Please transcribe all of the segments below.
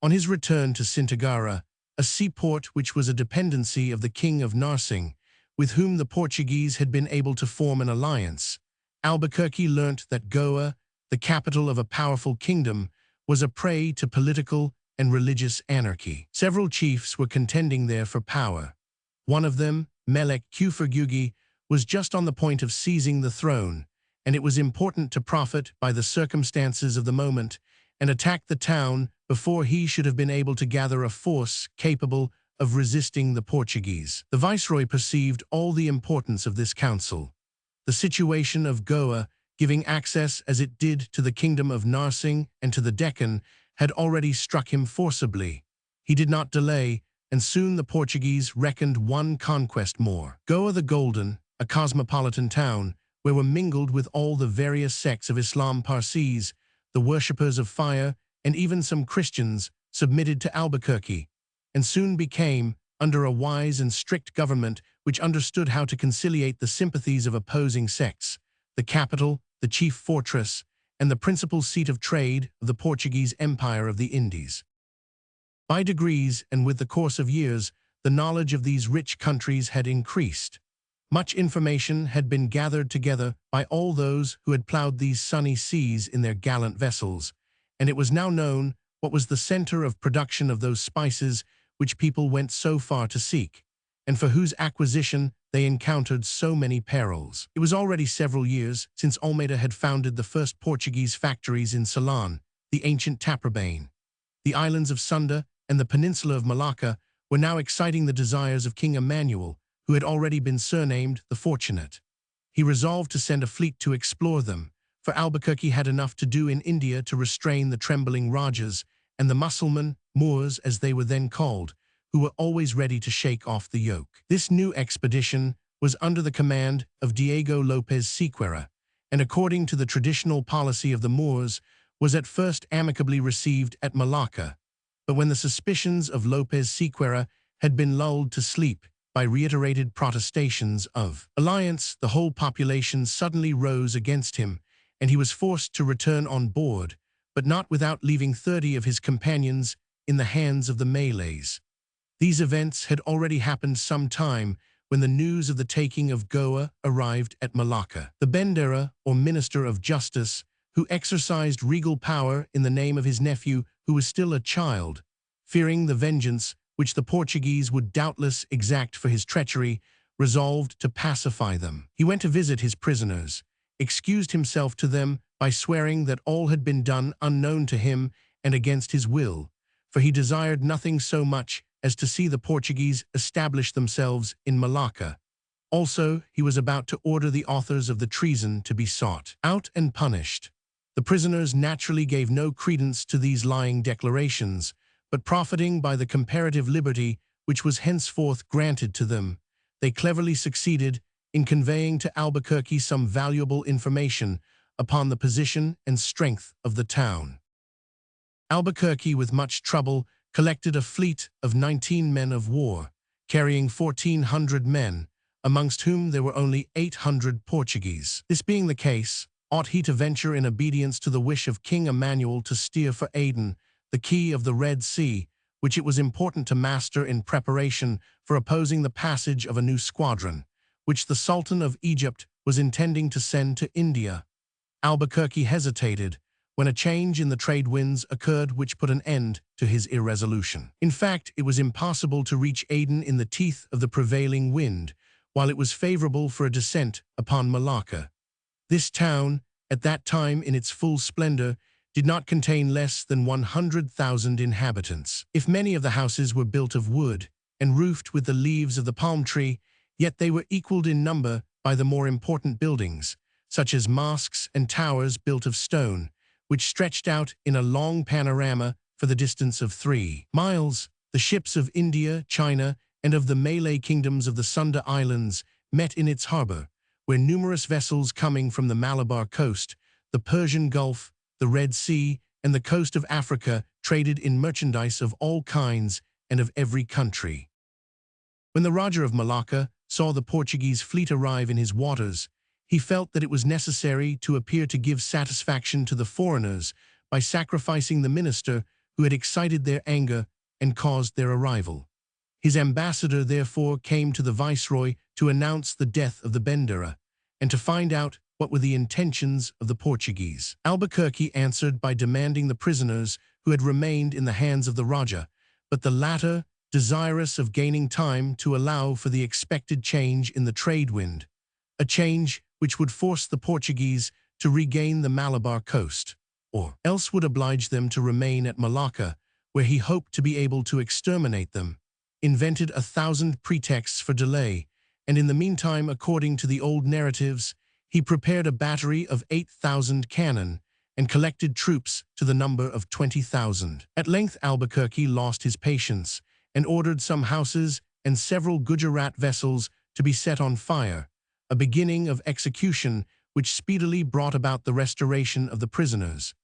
On his return to Cintagara, a seaport which was a dependency of the King of Narsing, with whom the Portuguese had been able to form an alliance, Albuquerque learnt that Goa, the capital of a powerful kingdom, was a prey to political and religious anarchy. Several chiefs were contending there for power. One of them, Melek Kufergugi, was just on the point of seizing the throne, and it was important to profit by the circumstances of the moment and attack the town before he should have been able to gather a force capable of resisting the Portuguese. The viceroy perceived all the importance of this council. The situation of Goa, giving access as it did to the kingdom of Narsing and to the Deccan, had already struck him forcibly. He did not delay, and soon the Portuguese reckoned one conquest more. Goa the Golden, a cosmopolitan town, where were mingled with all the various sects of Islam Parsis, the worshippers of fire, and even some Christians, submitted to Albuquerque, and soon became, under a wise and strict government which understood how to conciliate the sympathies of opposing sects, the capital, the chief fortress, and the principal seat of trade of the Portuguese Empire of the Indies. By degrees, and with the course of years, the knowledge of these rich countries had increased. Much information had been gathered together by all those who had plowed these sunny seas in their gallant vessels, and it was now known what was the center of production of those spices which people went so far to seek, and for whose acquisition they encountered so many perils. It was already several years since Almeida had founded the first Portuguese factories in Ceylon, the ancient Taprobane. The islands of Sunda and the peninsula of Malacca were now exciting the desires of King Emmanuel, who had already been surnamed the Fortunate. He resolved to send a fleet to explore them, for Albuquerque had enough to do in India to restrain the trembling Rajas and the Mussulman, Moors as they were then called, who were always ready to shake off the yoke. This new expedition was under the command of Diego Lopez Sequeira, and according to the traditional policy of the Moors, was at first amicably received at Malacca. But when the suspicions of Lopez Sequeira had been lulled to sleep by reiterated protestations of alliance, the whole population suddenly rose against him, and he was forced to return on board, but not without leaving 30 of his companions in the hands of the Malays. These events had already happened some time when the news of the taking of Goa arrived at Malacca. The Bendera, or Minister of Justice, who exercised regal power in the name of his nephew, who was still a child, fearing the vengeance which the Portuguese would doubtless exact for his treachery, resolved to pacify them. He went to visit his prisoners, excused himself to them by swearing that all had been done unknown to him and against his will, for he desired nothing so much as to see the Portuguese establish themselves in Malacca. Also, he was about to order the authors of the treason to be sought out and punished. The prisoners naturally gave no credence to these lying declarations, but profiting by the comparative liberty which was henceforth granted to them, they cleverly succeeded in conveying to Albuquerque some valuable information upon the position and strength of the town. Albuquerque, with much trouble, collected a fleet of 19 men of war, carrying 1,400 men, amongst whom there were only 800 Portuguese. This being the case, ought he to venture in obedience to the wish of King Emmanuel to steer for Aden, the key of the Red Sea, which it was important to master in preparation for opposing the passage of a new squadron, which the Sultan of Egypt was intending to send to India. Albuquerque hesitated, when a change in the trade winds occurred which put an end to his irresolution. In fact, it was impossible to reach Aden in the teeth of the prevailing wind, while it was favorable for a descent upon Malacca. This town, at that time in its full splendor, did not contain less than 100,000 inhabitants. If many of the houses were built of wood and roofed with the leaves of the palm tree, yet they were equaled in number by the more important buildings, such as mosques and towers built of stone, which stretched out in a long panorama for the distance of 3 miles. The ships of India, China, and of the Malay kingdoms of the Sunda Islands met in its harbor, where numerous vessels coming from the Malabar coast, the Persian Gulf, the Red Sea, and the coast of Africa traded in merchandise of all kinds and of every country. When the Raja of Malacca saw the Portuguese fleet arrive in his waters, he felt that it was necessary to appear to give satisfaction to the foreigners by sacrificing the minister who had excited their anger and caused their arrival. His ambassador therefore came to the viceroy to announce the death of the Benderer, and to find out what were the intentions of the Portuguese. Albuquerque answered by demanding the prisoners who had remained in the hands of the Raja, but the latter, desirous of gaining time to allow for the expected change in the trade wind, a change which would force the Portuguese to regain the Malabar coast, or else would oblige them to remain at Malacca, where he hoped to be able to exterminate them, invented 1,000 pretexts for delay, and in the meantime, according to the old narratives, he prepared a battery of 8,000 cannon and collected troops to the number of 20,000. At length Albuquerque lost his patience and ordered some houses and several Gujarat vessels to be set on fire, a beginning of execution which speedily brought about the restoration of the prisoners.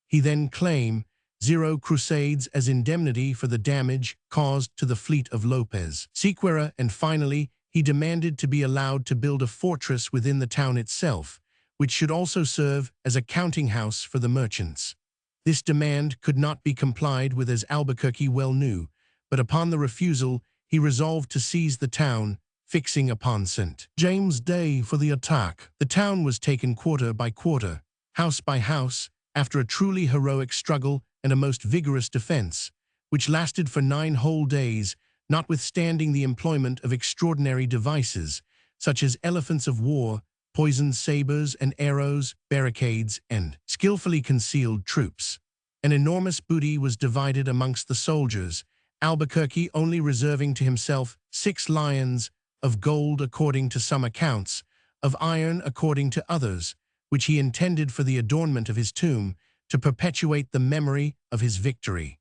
He then claimed 0 crusades as indemnity for the damage caused to the fleet of Lopez Sequeira, and finally, he demanded to be allowed to build a fortress within the town itself, which should also serve as a counting house for the merchants. This demand could not be complied with, as Albuquerque well knew, but upon the refusal, he resolved to seize the town, fixing upon St. James' Day for the attack. The town was taken quarter by quarter, house by house, after a truly heroic struggle and a most vigorous defense, which lasted for 9 whole days, notwithstanding the employment of extraordinary devices, such as elephants of war, poisoned sabers and arrows, barricades, and skillfully concealed troops. An enormous booty was divided amongst the soldiers, Albuquerque only reserving to himself 6 lions, of gold according to some accounts, of iron according to others, which he intended for the adornment of his tomb, to perpetuate the memory of his victory.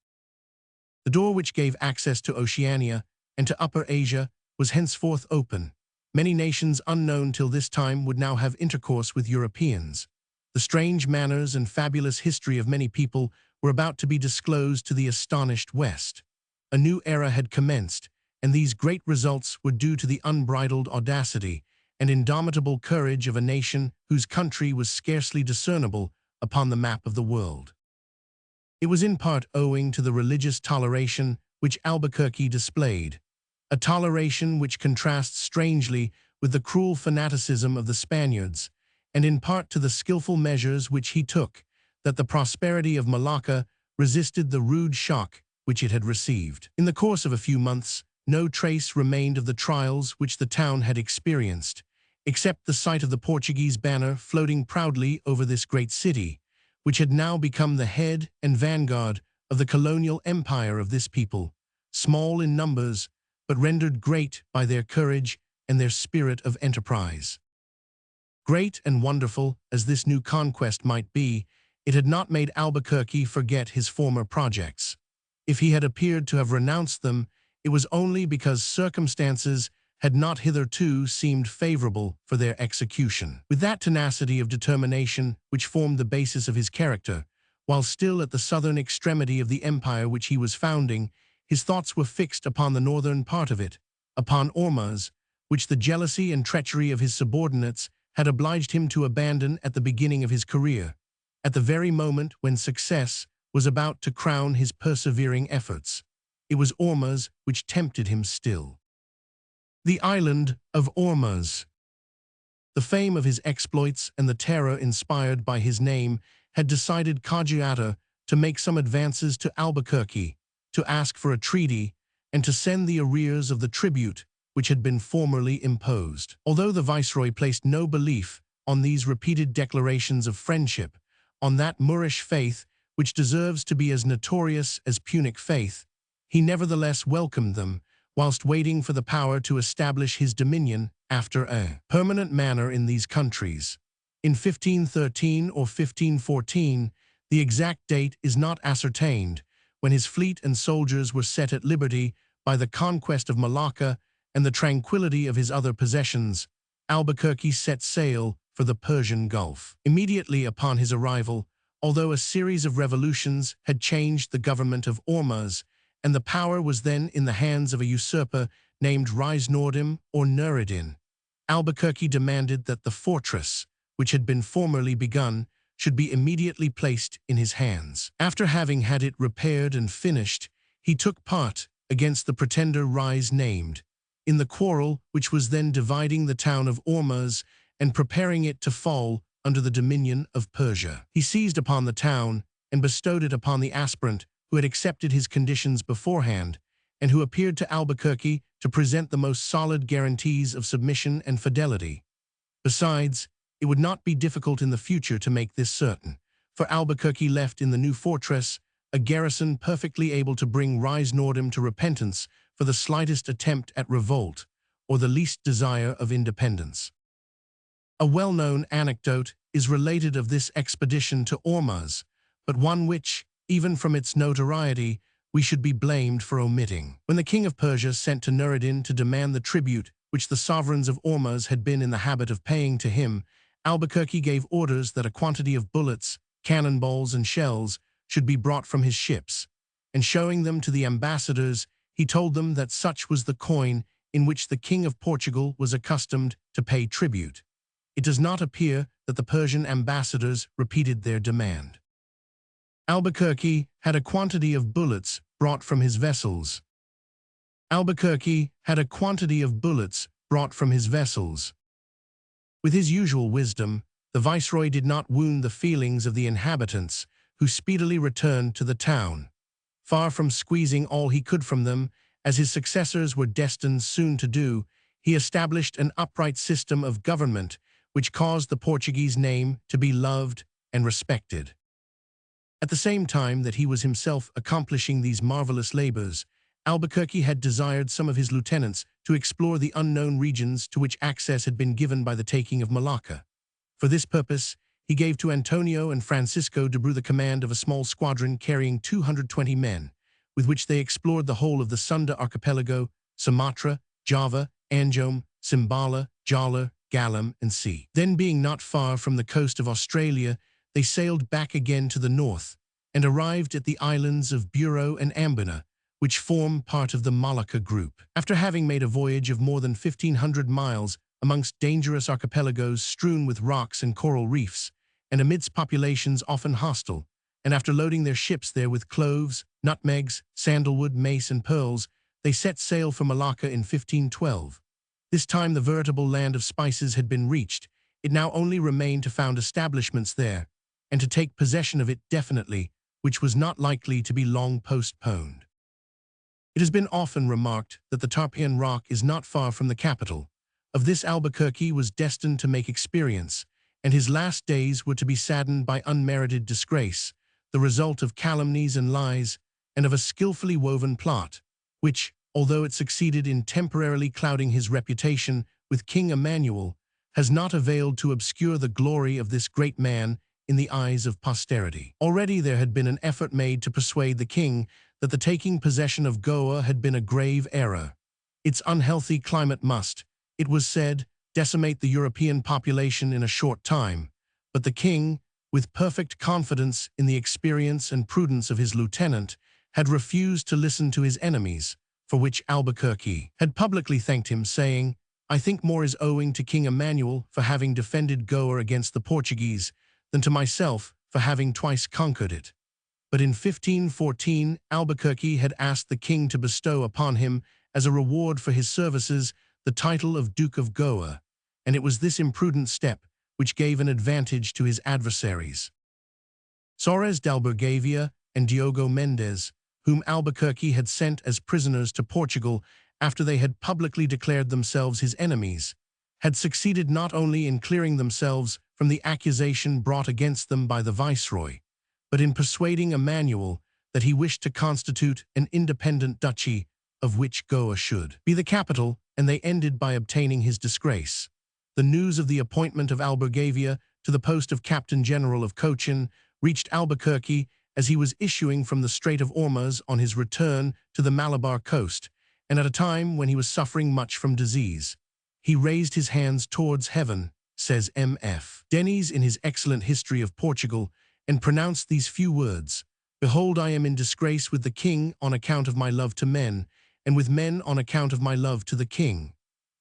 The door which gave access to Oceania and to Upper Asia was henceforth open. Many nations unknown till this time would now have intercourse with Europeans. The strange manners and fabulous history of many people were about to be disclosed to the astonished West. A new era had commenced, and these great results were due to the unbridled audacity and indomitable courage of a nation whose country was scarcely discernible upon the map of the world. It was in part owing to the religious toleration which Albuquerque displayed, a toleration which contrasts strangely with the cruel fanaticism of the Spaniards, and in part to the skillful measures which he took, that the prosperity of Malacca resisted the rude shock which it had received. In the course of a few months, no trace remained of the trials which the town had experienced, except the sight of the Portuguese banner floating proudly over this great city, which had now become the head and vanguard of the colonial empire of this people, small in numbers, but rendered great by their courage and their spirit of enterprise. Great and wonderful as this new conquest might be, it had not made Albuquerque forget his former projects. If he had appeared to have renounced them, it was only because circumstances had not hitherto seemed favorable for their execution. With that tenacity of determination which formed the basis of his character, while still at the southern extremity of the empire which he was founding, his thoughts were fixed upon the northern part of it, upon Ormuz, which the jealousy and treachery of his subordinates had obliged him to abandon at the beginning of his career, at the very moment when success was about to crown his persevering efforts. It was Ormuz which tempted him still. The island of Ormuz. The fame of his exploits and the terror inspired by his name had decided Cajata to make some advances to Albuquerque, to ask for a treaty, and to send the arrears of the tribute which had been formerly imposed. Although the viceroy placed no belief on these repeated declarations of friendship, on that Moorish faith which deserves to be as notorious as Punic faith, he nevertheless welcomed them, whilst waiting for the power to establish his dominion after a permanent manner in these countries. In 1513 or 1514, the exact date is not ascertained, when his fleet and soldiers were set at liberty by the conquest of Malacca and the tranquility of his other possessions, Albuquerque set sail for the Persian Gulf. Immediately upon his arrival, although a series of revolutions had changed the government of Ormuz, and the power was then in the hands of a usurper named Risnordim or Nureddin, Albuquerque demanded that the fortress, which had been formerly begun, should be immediately placed in his hands. After having had it repaired and finished, he took part, against the pretender Rise named, in the quarrel which was then dividing the town of Ormuz and preparing it to fall under the dominion of Persia. He seized upon the town and bestowed it upon the aspirant who had accepted his conditions beforehand and who appeared to Albuquerque to present the most solid guarantees of submission and fidelity. Besides, it would not be difficult in the future to make this certain, for Albuquerque left in the new fortress a garrison perfectly able to bring Rise Nordham to repentance for the slightest attempt at revolt or the least desire of independence. A well-known anecdote is related of this expedition to Ormuz, but one which, even from its notoriety, we should be blamed for omitting. When the king of Persia sent to Nuruddin to demand the tribute which the sovereigns of Ormuz had been in the habit of paying to him, Albuquerque gave orders that a quantity of bullets, cannonballs, and shells should be brought from his ships, and showing them to the ambassadors, he told them that such was the coin in which the King of Portugal was accustomed to pay tribute. It does not appear that the Persian ambassadors repeated their demand. Albuquerque had a quantity of bullets brought from his vessels. Albuquerque had a quantity of bullets brought from his vessels. With his usual wisdom, the viceroy did not wound the feelings of the inhabitants, who speedily returned to the town. Far from squeezing all he could from them, as his successors were destined soon to do, he established an upright system of government which caused the Portuguese name to be loved and respected. At the same time that he was himself accomplishing these marvelous labors, Albuquerque had desired some of his lieutenants to explore the unknown regions to which access had been given by the taking of Malacca. For this purpose, he gave to Antonio and Francisco de Bru the command of a small squadron carrying 220 men, with which they explored the whole of the Sunda archipelago, Sumatra, Java, Anjom, Simbala, Jala, Galam, and Sea. Then, being not far from the coast of Australia, they sailed back again to the north and arrived at the islands of Bureau and Ambina, which form part of the Malacca group. After having made a voyage of more than 1,500 miles amongst dangerous archipelagos strewn with rocks and coral reefs, and amidst populations often hostile, and after loading their ships there with cloves, nutmegs, sandalwood, mace, and pearls, they set sail for Malacca in 1512. This time the veritable land of spices had been reached. It now only remained to found establishments there, and to take possession of it definitely, which was not likely to be long postponed. It has been often remarked that the Tarpeian Rock is not far from the capital. Of this Albuquerque was destined to make experience, and his last days were to be saddened by unmerited disgrace, the result of calumnies and lies, and of a skillfully woven plot, which, although it succeeded in temporarily clouding his reputation with King Emmanuel, has not availed to obscure the glory of this great man in the eyes of posterity. Already there had been an effort made to persuade the king that the taking possession of Goa had been a grave error. Its unhealthy climate must, it was said, decimate the European population in a short time, but the king, with perfect confidence in the experience and prudence of his lieutenant, had refused to listen to his enemies, for which Albuquerque had publicly thanked him, saying, "I think more is owing to King Emmanuel for having defended Goa against the Portuguese than to myself for having twice conquered it." But in 1514, Albuquerque had asked the king to bestow upon him, as a reward for his services, the title of Duke of Goa, and it was this imprudent step which gave an advantage to his adversaries. Soares d'Albergavia and Diogo Mendes, whom Albuquerque had sent as prisoners to Portugal after they had publicly declared themselves his enemies, had succeeded not only in clearing themselves from the accusation brought against them by the viceroy, but in persuading Emmanuel that he wished to constitute an independent duchy, of which Goa should be the capital, and they ended by obtaining his disgrace. The news of the appointment of Albergavia to the post of Captain General of Cochin reached Albuquerque as he was issuing from the Strait of Ormuz on his return to the Malabar coast, and at a time when he was suffering much from disease. He raised his hands towards heaven, says M.F. Denis in his excellent History of Portugal, and pronounced these few words: "Behold, I am in disgrace with the king on account of my love to men, and with men on account of my love to the king.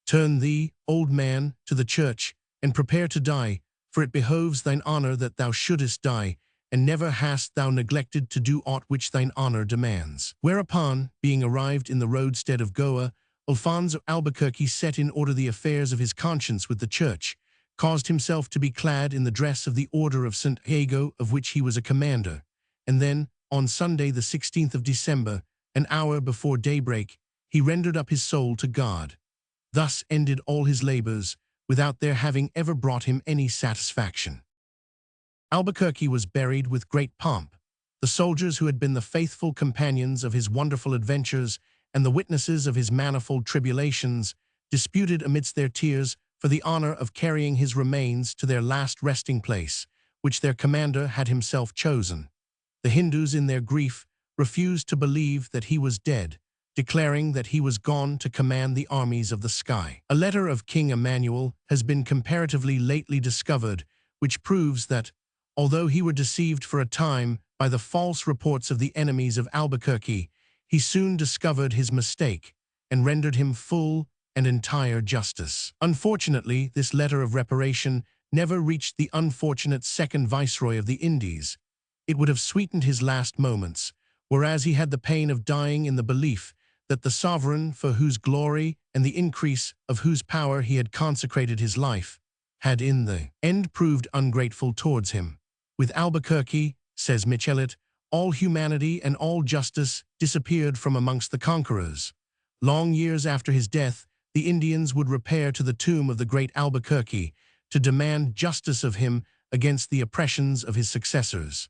Turn thee, old man, to the church, and prepare to die, for it behoves thine honor that thou shouldest die, and never hast thou neglected to do aught which thine honor demands. Whereupon, being arrived in the roadstead of Goa, Alfonso Albuquerque set in order the affairs of his conscience with the church, caused himself to be clad in the dress of the Order of St. Diego, of which he was a commander, and then, on Sunday the 16th of December, an hour before daybreak, he rendered up his soul to God. Thus ended all his labors, without their having ever brought him any satisfaction. Albuquerque was buried with great pomp. The soldiers who had been the faithful companions of his wonderful adventures and the witnesses of his manifold tribulations disputed amidst their tears for the honor of carrying his remains to their last resting place, which their commander had himself chosen. The Hindus, in their grief, refused to believe that he was dead, declaring that he was gone to command the armies of the sky. A letter of King Emmanuel has been comparatively lately discovered, which proves that, although he were deceived for a time by the false reports of the enemies of Albuquerque, he soon discovered his mistake and rendered him full and entire justice. Unfortunately, this letter of reparation never reached the unfortunate second viceroy of the Indies. It would have sweetened his last moments, whereas he had the pain of dying in the belief that the sovereign for whose glory and the increase of whose power he had consecrated his life had in the end proved ungrateful towards him. With Albuquerque, says Michelet, all humanity and all justice disappeared from amongst the conquerors. Long years after his death, the Indians would repair to the tomb of the great Albuquerque to demand justice of him against the oppressions of his successors.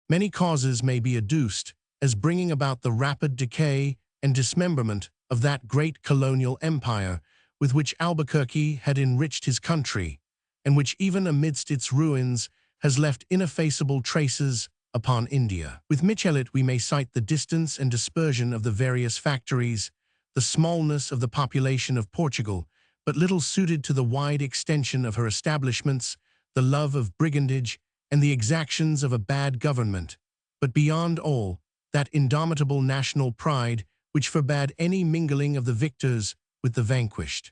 Many causes may be adduced as bringing about the rapid decay and dismemberment of that great colonial empire with which Albuquerque had enriched his country, and which even amidst its ruins has left ineffaceable traces upon India. With Michelet we may cite the distance and dispersion of the various factories, the smallness of the population of Portugal, but little suited to the wide extension of her establishments, the love of brigandage, and the exactions of a bad government, but beyond all, that indomitable national pride which forbade any mingling of the victors with the vanquished.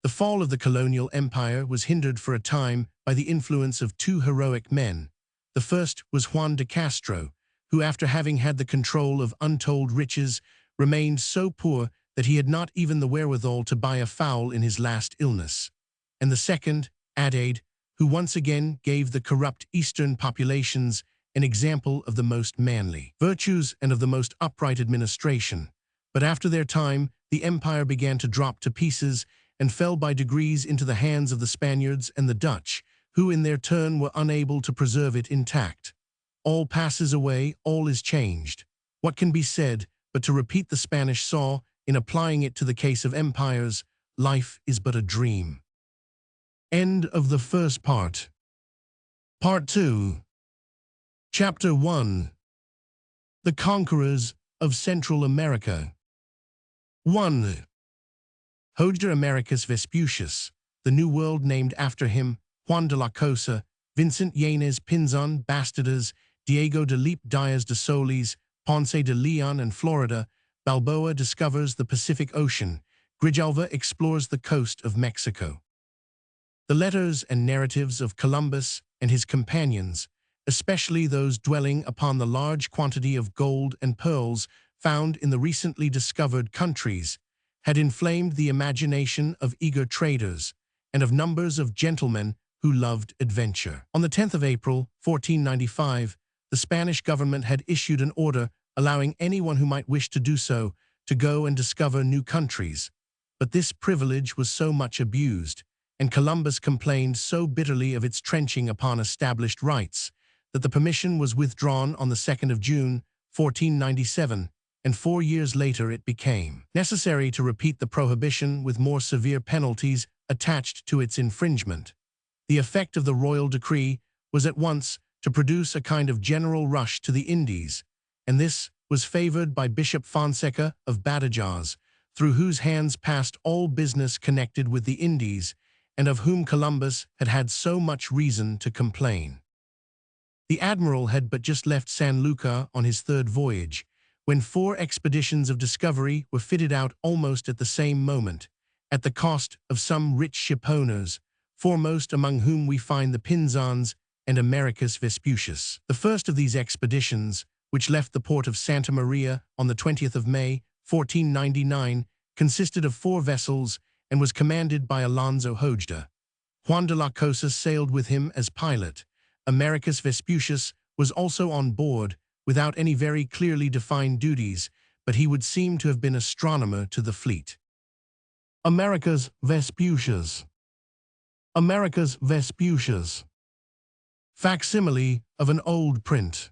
The fall of the colonial empire was hindered for a time by the influence of two heroic men. The first was Juan de Castro, who, after having had the control of untold riches, remained so poor that he had not even the wherewithal to buy a fowl in his last illness. And the second, Adade, who once again gave the corrupt Eastern populations an example of the most manly virtues and of the most upright administration. But after their time, the empire began to drop to pieces and fell by degrees into the hands of the Spaniards and the Dutch, who in their turn were unable to preserve it intact. All passes away, all is changed. What can be said but to repeat the Spanish saw in applying it to the case of empires? Life is but a dream. End of the first part. Part 2. Chapter 1. The Conquerors of Central America. 1. Hoder Americus Vespucius, the New World named after him, Juan de la Cosa, Vincent Yanes Pinzon Bastardas, Diego de Lepe Diaz de Solis, Ponce de Leon and Florida, Balboa discovers the Pacific Ocean, Grijalva explores the coast of Mexico. The letters and narratives of Columbus and his companions, especially those dwelling upon the large quantity of gold and pearls found in the recently discovered countries, had inflamed the imagination of eager traders and of numbers of gentlemen who loved adventure. On the 10th of April, 1495, the Spanish government had issued an order allowing anyone who might wish to do so to go and discover new countries. But this privilege was so much abused, and Columbus complained so bitterly of its trenching upon established rights, that the permission was withdrawn on the 2nd of June, 1497, and 4 years later it became necessary to repeat the prohibition with more severe penalties attached to its infringement. The effect of the royal decree was at once to produce a kind of general rush to the Indies, and this was favored by Bishop Fonseca of Badajoz, through whose hands passed all business connected with the Indies, and of whom Columbus had had so much reason to complain. The admiral had but just left San Lucar on his third voyage, when 4 expeditions of discovery were fitted out almost at the same moment, at the cost of some rich shipowners, foremost among whom we find the Pinzons and Americus Vespucius. The first of these expeditions, which left the port of Santa Maria on the 20th of May, 1499, consisted of 4 vessels and was commanded by Alonso Hojda. Juan de la Cosa sailed with him as pilot. Americus Vespucius was also on board, without any very clearly defined duties, but he would seem to have been astronomer to the fleet. Americus Vespucius. Americus Vespucius. Facsimile of an old print.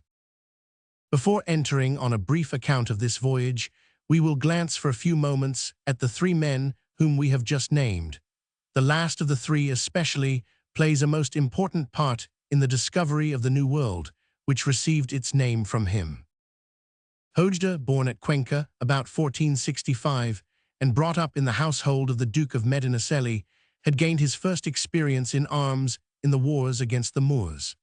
Before entering on a brief account of this voyage, we will glance for a few moments at the 3 men whom we have just named. The last of the 3 especially plays a most important part in the discovery of the New World, which received its name from him. Hojda, born at Cuenca about 1465 and brought up in the household of the Duke of Medinaceli, had gained his first experience in arms in the wars against the Moors.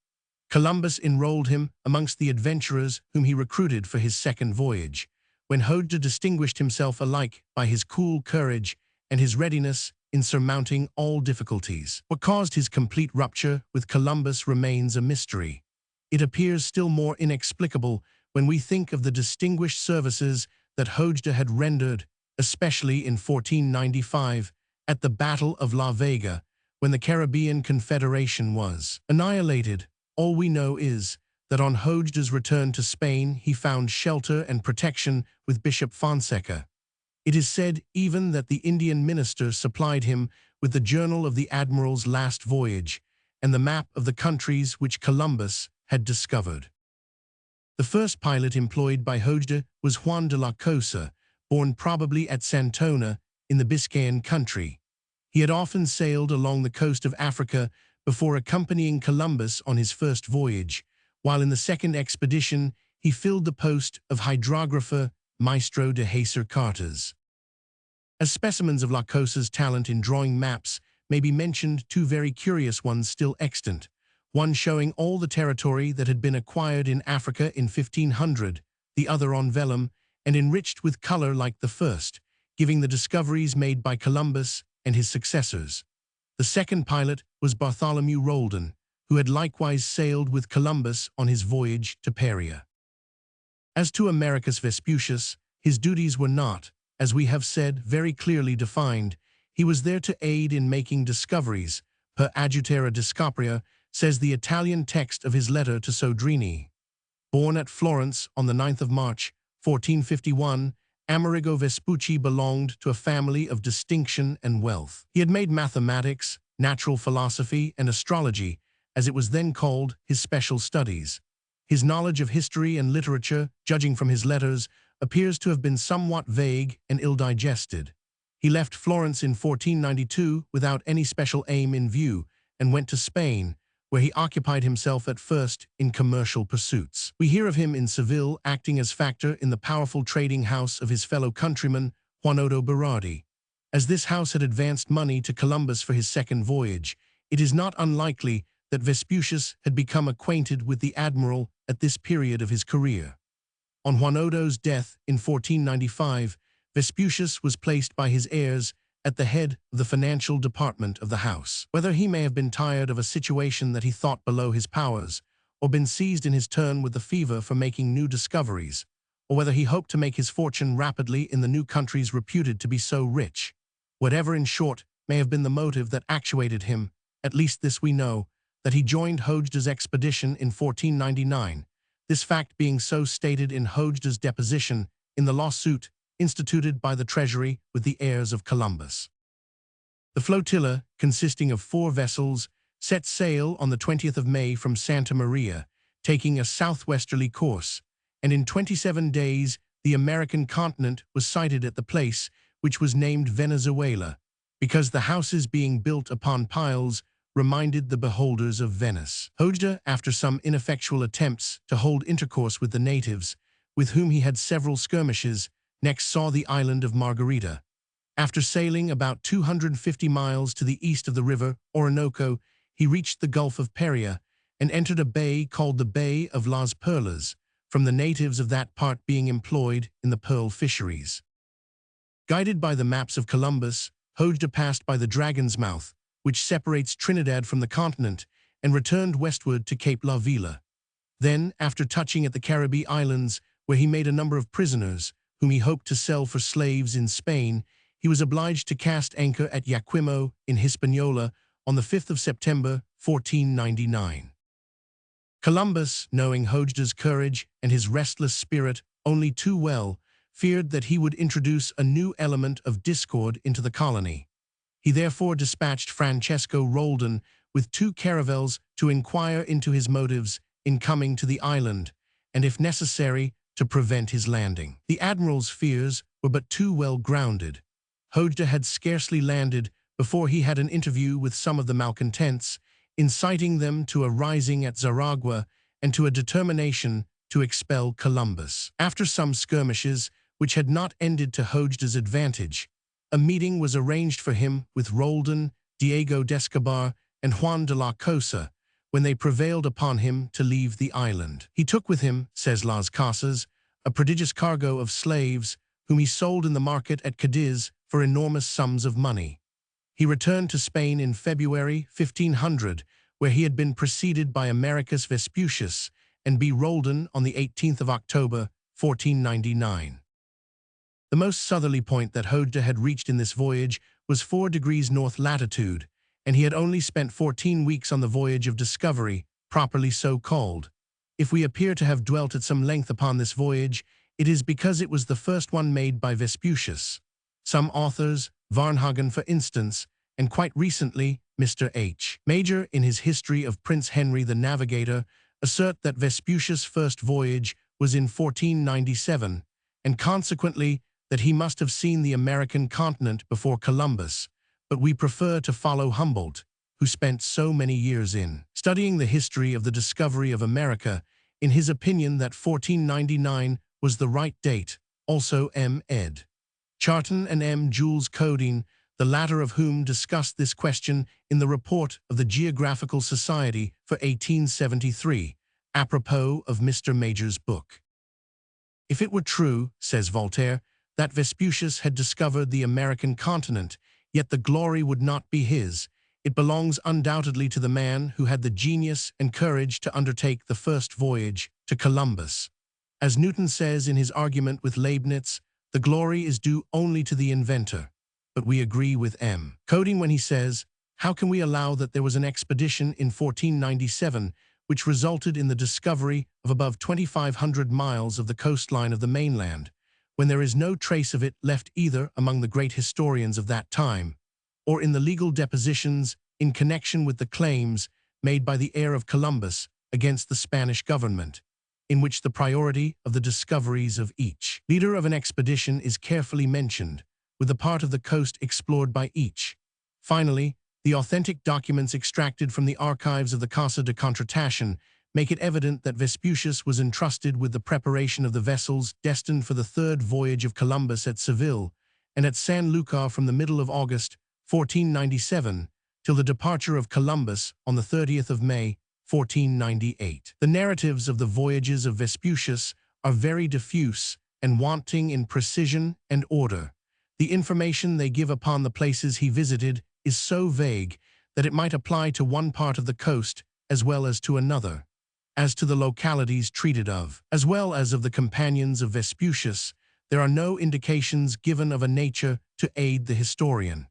Columbus enrolled him amongst the adventurers whom he recruited for his second voyage, when Hojda distinguished himself alike by his cool courage and his readiness in surmounting all difficulties. What caused his complete rupture with Columbus remains a mystery. It appears still more inexplicable when we think of the distinguished services that Hojda had rendered, especially in 1495, at the Battle of La Vega, when the Caribbean Confederation was annihilated. All we know is that on Hojda's return to Spain he found shelter and protection with Bishop Fonseca. It is said even that the Indian minister supplied him with the journal of the admiral's last voyage and the map of the countries which Columbus had discovered. The first pilot employed by Hojda was Juan de la Cosa, born probably at Santona in the Biscayan country. He had often sailed along the coast of Africa before accompanying Columbus on his first voyage, while in the second expedition he filled the post of hydrographer Maestro de Hacer Cartas. As specimens of La Cosa's talent in drawing maps may be mentioned 2 very curious ones still extant, one showing all the territory that had been acquired in Africa in 1500, the other on vellum, and enriched with color like the first, giving the discoveries made by Columbus and his successors. The second pilot was Bartholomew Roldan, who had likewise sailed with Columbus on his voyage to Paria. As to Americus Vespucius, his duties were not, as we have said, very clearly defined. He was there to aid in making discoveries, per agitera discopria, says the Italian text of his letter to Sodrini. Born at Florence on the 9th of March, 1451, Amerigo Vespucci belonged to a family of distinction and wealth. He had made mathematics, natural philosophy, and astrology, as it was then called, his special studies. His knowledge of history and literature, judging from his letters, appears to have been somewhat vague and ill-digested. He left Florence in 1492 without any special aim in view and went to Spain, where he occupied himself at first in commercial pursuits. We hear of him in Seville acting as factor in the powerful trading house of his fellow countryman, Juanoto Berardi. As this house had advanced money to Columbus for his second voyage, it is not unlikely that Vespucius had become acquainted with the admiral at this period of his career. On Juanoto's death in 1495, Vespucius was placed by his heirs at the head of the financial department of the house. Whether he may have been tired of a situation that he thought below his powers, or been seized in his turn with the fever for making new discoveries, or whether he hoped to make his fortune rapidly in the new countries reputed to be so rich, whatever in short may have been the motive that actuated him, at least this we know, that he joined Hojda's expedition in 1499, this fact being so stated in Hojda's deposition in the lawsuit instituted by the Treasury with the heirs of Columbus. The flotilla, consisting of 4 vessels, set sail on the 20th of May from Santa Maria, taking a southwesterly course, and in 27 days the American continent was sighted at the place, which was named Venezuela, because the houses being built upon piles reminded the beholders of Venice. Hojda, after some ineffectual attempts to hold intercourse with the natives, with whom he had several skirmishes, next saw the island of Margarita. After sailing about 250 miles to the east of the river Orinoco, he reached the Gulf of Paria and entered a bay called the Bay of Las Perlas, from the natives of that part being employed in the pearl fisheries. Guided by the maps of Columbus, Hojda passed by the Dragon's Mouth, which separates Trinidad from the continent, and returned westward to Cape La Vila. Then, after touching at the Caribbee Islands, where he made a number of prisoners, whom he hoped to sell for slaves in Spain, he was obliged to cast anchor at Yaquimo in Hispaniola on the 5th of September, 1499. Columbus, knowing Hojd's courage and his restless spirit only too well, feared that he would introduce a new element of discord into the colony. He therefore dispatched Francesco Roldan with 2 caravels to inquire into his motives in coming to the island, and if necessary, to prevent his landing. The admiral's fears were but too well grounded. Hoja had scarcely landed before he had an interview with some of the malcontents, inciting them to a rising at Zaragua and to a determination to expel Columbus. After some skirmishes, which had not ended to Hoja's advantage, a meeting was arranged for him with Roldan, Diego d'Escobar, and Juan de la Cosa, when they prevailed upon him to leave the island. He took with him, says Las Casas, a prodigious cargo of slaves, whom he sold in the market at Cadiz for enormous sums of money. He returned to Spain in February 1500, where he had been preceded by Americus Vespucius and B. Roldan on the 18th of October, 1499. The most southerly point that Hoja had reached in this voyage was 4 degrees north latitude, and he had only spent 14 weeks on the voyage of discovery, properly so called. If we appear to have dwelt at some length upon this voyage, it is because it was the first one made by Vespucius. Some authors, Varnhagen for instance, and quite recently, Mr. H. Major in his History of Prince Henry the Navigator, assert that Vespucius' first voyage was in 1497, and consequently that he must have seen the American continent before Columbus, but we prefer to follow Humboldt, who spent so many years in studying the history of the discovery of America, in his opinion that 1499 was the right date, also M. ed. Charton and M. Jules Coding, the latter of whom discussed this question in the report of the Geographical Society for 1873, apropos of Mr. Major's book. If it were true, says Voltaire, that Vespucius had discovered the American continent, yet the glory would not be his. It belongs undoubtedly to the man who had the genius and courage to undertake the first voyage to Columbus. As Newton says in his argument with Leibniz, the glory is due only to the inventor. But we agree with M. Coding when he says, how can we allow that there was an expedition in 1497 which resulted in the discovery of above 2,500 miles of the coastline of the mainland, when there is no trace of it left either among the great historians of that time, or in the legal depositions in connection with the claims made by the heir of Columbus against the Spanish government, in which the priority of the discoveries of each leader of an expedition is carefully mentioned, with the part of the coast explored by each. Finally, the authentic documents extracted from the archives of the Casa de Contratación make it evident that Vespucius was entrusted with the preparation of the vessels destined for the third voyage of Columbus at Seville and at San Lucar from the middle of August, 1497, till the departure of Columbus on the 30th of May, 1498. The narratives of the voyages of Vespucius are very diffuse and wanting in precision and order. The information they give upon the places he visited is so vague that it might apply to one part of the coast as well as to another. As to the localities treated of, as well as of the companions of Vespucius, there are no indications given of a nature to aid the historian.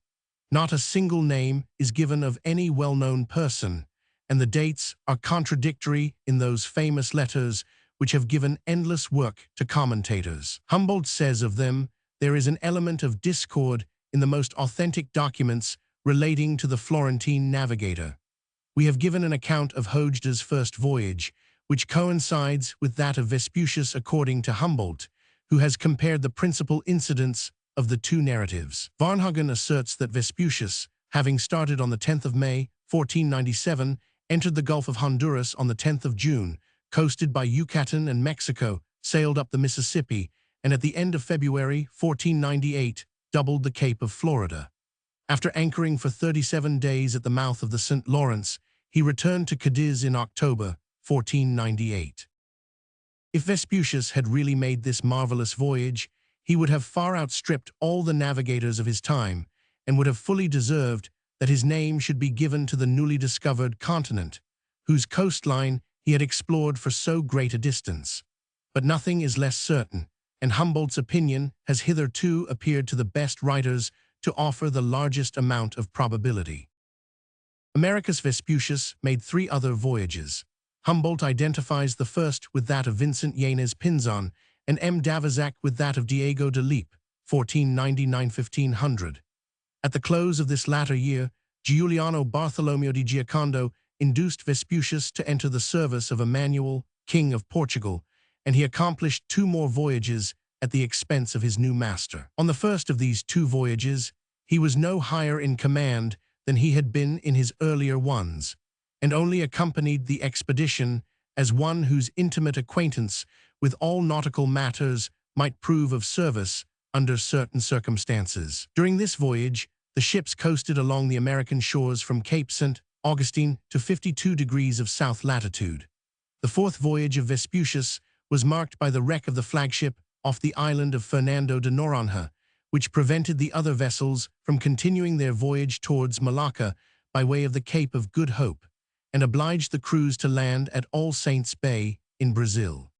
Not a single name is given of any well-known person, and the dates are contradictory in those famous letters which have given endless work to commentators. Humboldt says of them, there is an element of discord in the most authentic documents relating to the Florentine navigator. We have given an account of Hojd's first voyage, which coincides with that of Vespucius according to Humboldt, who has compared the principal incidents of the two narratives. Varnhagen asserts that Vespucius, having started on the 10th of May, 1497, entered the Gulf of Honduras on the 10th of June, coasted by Yucatan and Mexico, sailed up the Mississippi, and at the end of February 1498, doubled the Cape of Florida. After anchoring for 37 days at the mouth of the St. Lawrence, he returned to Cadiz in October 1498. If Vespucius had really made this marvelous voyage, he would have far outstripped all the navigators of his time, and would have fully deserved that his name should be given to the newly discovered continent, whose coastline he had explored for so great a distance. But nothing is less certain, and Humboldt's opinion has hitherto appeared to the best writers to offer the largest amount of probability. Americus Vespucius made 3 other voyages. Humboldt identifies the first with that of Vincent Yanez Pinzon and M. d'Avezac with that of Diego de Lepe, 1499–1500. At the close of this latter year, Giuliano Bartolomeo di Giocondo induced Vespucius to enter the service of Emmanuel, King of Portugal, and he accomplished 2 more voyages at the expense of his new master. On the first of these 2 voyages, he was no higher in command than he had been in his earlier ones, and only accompanied the expedition as one whose intimate acquaintance with all nautical matters might prove of service under certain circumstances. During this voyage, the ships coasted along the American shores from Cape St. Augustine to 52 degrees of south latitude. The 4th voyage of Vespucius was marked by the wreck of the flagship off the island of Fernando de Noronha, which prevented the other vessels from continuing their voyage towards Malacca by way of the Cape of Good Hope, and obliged the crews to land at All Saints Bay in Brazil.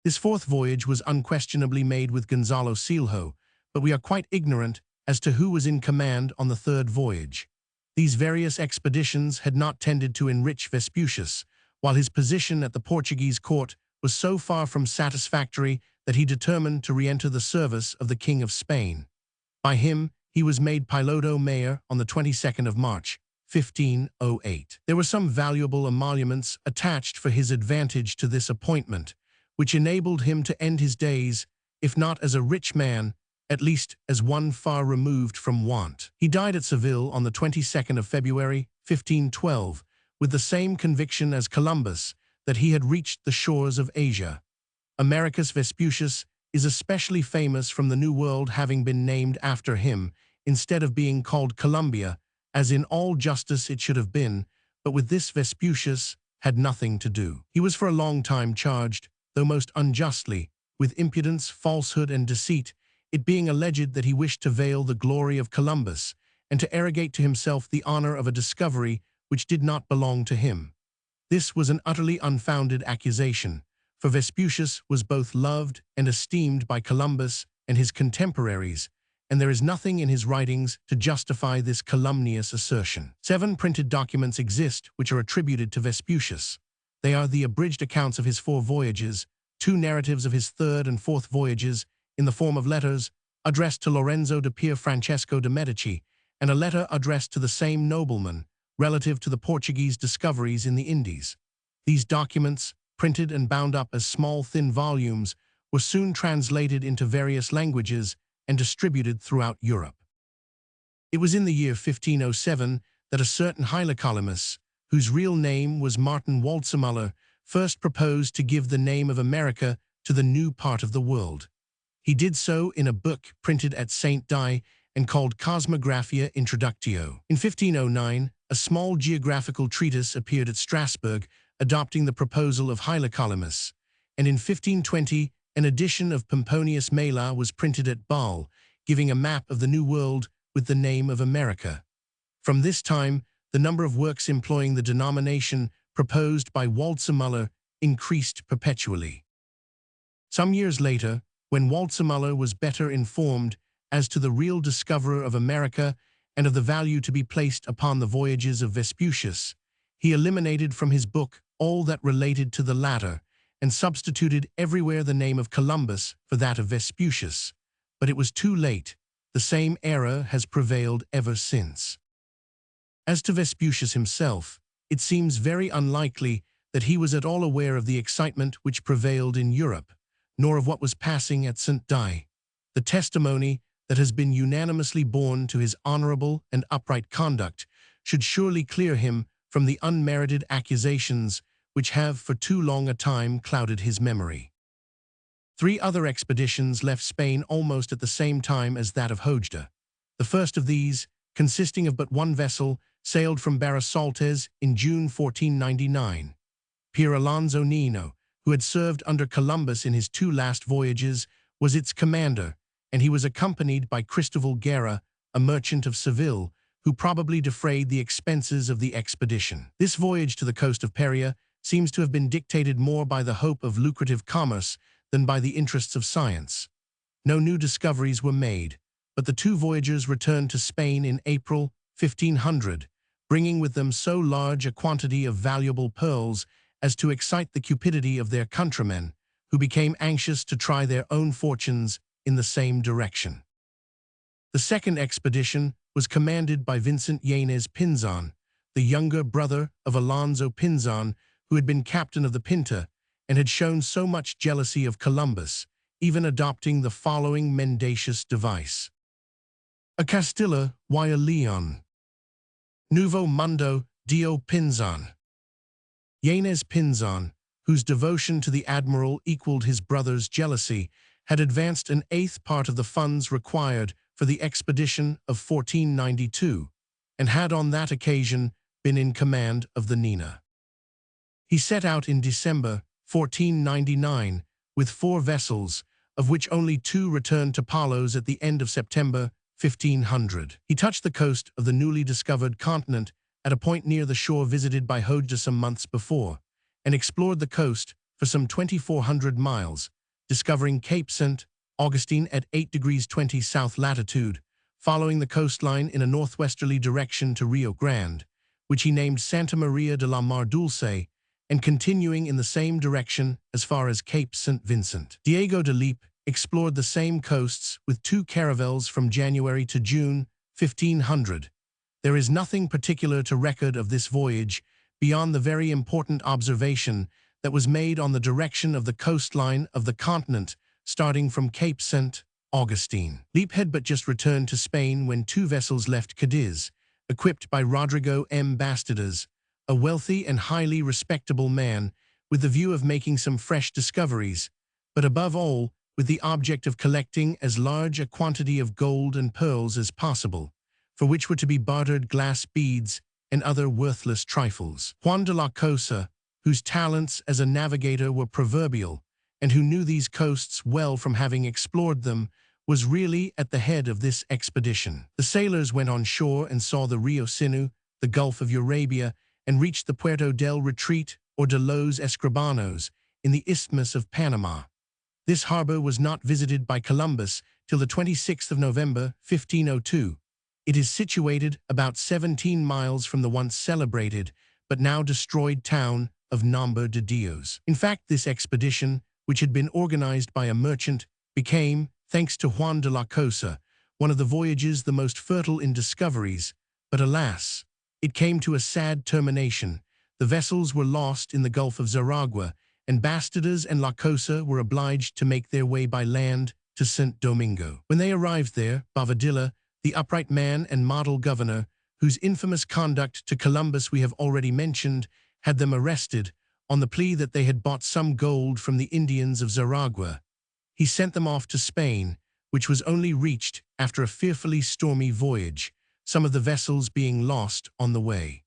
This 4th voyage was unquestionably made with Gonzalo Silho, but we are quite ignorant as to who was in command on the 3rd voyage. These various expeditions had not tended to enrich Vespucius, while his position at the Portuguese court was so far from satisfactory that he determined to re-enter the service of the King of Spain. By him, he was made piloto mayor on the 22nd of March, 1508. There were some valuable emoluments attached for his advantage to this appointment, which enabled him to end his days, if not as a rich man, at least as one far removed from want. He died at Seville on the 22nd of February, 1512, with the same conviction as Columbus that he had reached the shores of Asia. Americus Vespucius is especially famous from the New World having been named after him, instead of being called Columbia, as in all justice it should have been, but with this Vespucius had nothing to do. He was for a long time charged, though most unjustly, with impudence, falsehood, and deceit, it being alleged that he wished to veil the glory of Columbus, and to arrogate to himself the honor of a discovery which did not belong to him. This was an utterly unfounded accusation, for Vespucius was both loved and esteemed by Columbus and his contemporaries, and there is nothing in his writings to justify this calumnious assertion. 7 printed documents exist which are attributed to Vespucius. They are the abridged accounts of his 4 voyages, 2 narratives of his 3rd and 4th voyages, in the form of letters addressed to Lorenzo de Pier Francesco de' Medici, and a letter addressed to the same nobleman, relative to the Portuguese discoveries in the Indies. These documents, printed and bound up as small thin volumes, were soon translated into various languages and distributed throughout Europe. It was in the year 1507 that a certain Hylacolymus, whose real name was Martin Waldseemüller, first proposed to give the name of America to the new part of the world. He did so in a book printed at St. Die and called Cosmographia Introductio. In 1509, a small geographical treatise appeared at Strasbourg, adopting the proposal of Hylacolymus, and in 1520, an edition of Pomponius Mela was printed at Bâle, giving a map of the New World with the name of America. From this time, the number of works employing the denomination proposed by Waldseemüller increased perpetually. Some years later, when Waldseemüller was better informed as to the real discoverer of America and of the value to be placed upon the voyages of Vespucius, he eliminated from his book all that related to the latter, and substituted everywhere the name of Columbus for that of Vespucius. But it was too late. The same error has prevailed ever since. As to Vespucius himself, it seems very unlikely that he was at all aware of the excitement which prevailed in Europe, nor of what was passing at St. Die. The testimony that has been unanimously borne to his honorable and upright conduct should surely clear him from the unmerited accusations which have for too long a time clouded his memory. 3 other expeditions left Spain almost at the same time as that of Hojda. The first of these, consisting of but 1 vessel, sailed from Barasaltes in June 1499. Pier Alonso Nino, who had served under Columbus in his 2 last voyages, was its commander, and he was accompanied by Cristobal Guerra, a merchant of Seville, who probably defrayed the expenses of the expedition. This voyage to the coast of Peria seems to have been dictated more by the hope of lucrative commerce than by the interests of science. No new discoveries were made, but the two voyagers returned to Spain in April 1500, bringing with them so large a quantity of valuable pearls as to excite the cupidity of their countrymen, who became anxious to try their own fortunes in the same direction. The second expedition was commanded by Vincent Yañez Pinzon, the younger brother of Alonso Pinzon, who had been captain of the Pinta and had shown so much jealousy of Columbus, even adopting the following mendacious device: A Castilla y a Leon. Nuevo Mundo Dio Pinzon. Yañez Pinzon, whose devotion to the admiral equaled his brother's jealousy, had advanced an eighth part of the funds required for the expedition of 1492, and had on that occasion been in command of the Nina. He set out in December 1499 with 4 vessels, of which only 2 returned to Palos at the end of September 1500. He touched the coast of the newly discovered continent at a point near the shore visited by Hodge some months before, and explored the coast for some 2,400 miles, discovering Cape St. Augustine at 8 degrees 20 south latitude, following the coastline in a northwesterly direction to Rio Grande, which he named Santa Maria de la Mar Dulce, and continuing in the same direction as far as Cape St. Vincent. Diego de Lepe explored the same coasts with 2 caravels from January to June 1500. There is nothing particular to record of this voyage beyond the very important observation that was made on the direction of the coastline of the continent starting from Cape St. Augustine. Lepe had but just returned to Spain when 2 vessels left Cadiz, equipped by Rodrigo M. Bastidas, a wealthy and highly respectable man, with the view of making some fresh discoveries, but above all, with the object of collecting as large a quantity of gold and pearls as possible, for which were to be bartered glass beads and other worthless trifles. Juan de la Cosa, whose talents as a navigator were proverbial, and who knew these coasts well from having explored them, was really at the head of this expedition. The sailors went on shore and saw the Rio Sinu, the Gulf of Eurabia, and reached the Puerto del Retreat or de los Escribanos in the Isthmus of Panama. This harbor was not visited by Columbus till the 26th of November, 1502. It is situated about 17 miles from the once celebrated, but now destroyed town of Nombre de Dios. In fact, this expedition, which had been organized by a merchant, became, thanks to Juan de la Cosa, one of the voyages the most fertile in discoveries, but alas, it came to a sad termination. The vessels were lost in the Gulf of Zaragua, and Bastidas and La Cosa were obliged to make their way by land to St. Domingo. When they arrived there, Bobadilla, the upright man and model governor, whose infamous conduct to Columbus we have already mentioned, had them arrested on the plea that they had bought some gold from the Indians of Zaragua. He sent them off to Spain, which was only reached after a fearfully stormy voyage, some of the vessels being lost on the way.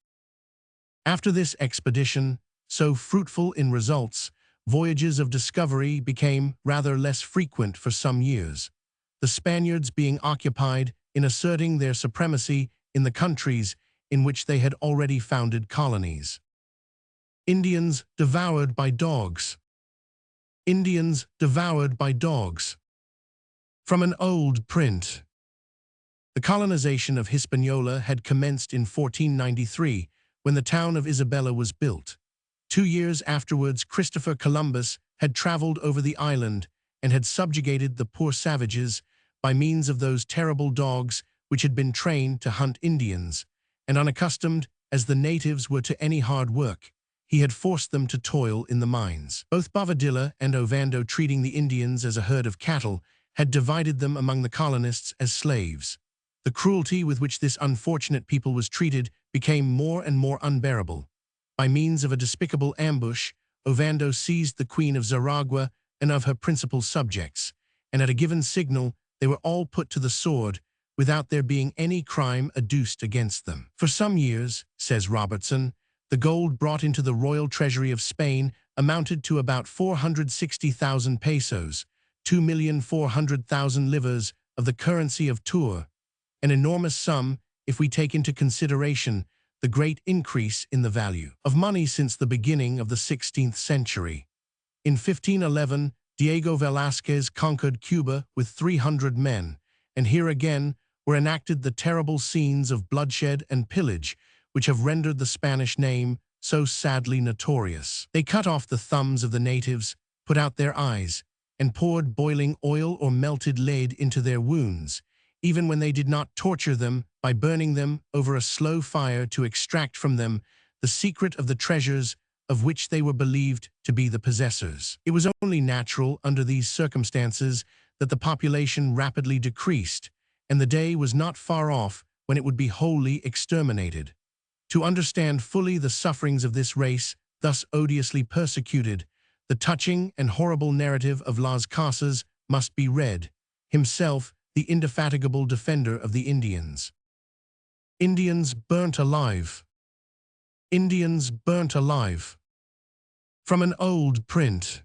After this expedition, so fruitful in results, voyages of discovery became rather less frequent for some years, the Spaniards being occupied in asserting their supremacy in the countries in which they had already founded colonies. Indians devoured by dogs. Indians devoured by dogs. From an old print. The colonization of Hispaniola had commenced in 1493, when the town of Isabella was built. 2 years afterwards, Christopher Columbus had traveled over the island and had subjugated the poor savages by means of those terrible dogs which had been trained to hunt Indians, and unaccustomed as the natives were to any hard work, he had forced them to toil in the mines. Both Bobadilla and Ovando, treating the Indians as a herd of cattle, had divided them among the colonists as slaves. The cruelty with which this unfortunate people was treated became more and more unbearable. By means of a despicable ambush, Ovando seized the Queen of Zaragua and of her principal subjects, and at a given signal they were all put to the sword, without there being any crime adduced against them. For some years, says Robertson, the gold brought into the royal treasury of Spain amounted to about 460,000 pesos, 2,400,000 livres of the currency of Tours, an enormous sum if we take into consideration the great increase in the value of money since the beginning of the 16th century. In 1511, Diego Velázquez conquered Cuba with 300 men, and here again were enacted the terrible scenes of bloodshed and pillage which have rendered the Spanish name so sadly notorious. They cut off the thumbs of the natives, put out their eyes, and poured boiling oil or melted lead into their wounds, even when they did not torture them by burning them over a slow fire to extract from them the secret of the treasures of which they were believed to be the possessors. It was only natural under these circumstances that the population rapidly decreased, and the day was not far off when it would be wholly exterminated. To understand fully the sufferings of this race, thus odiously persecuted, the touching and horrible narrative of Las Casas must be read, himself the indefatigable defender of the Indians. Indians burnt alive. Indians burnt alive. From an old print.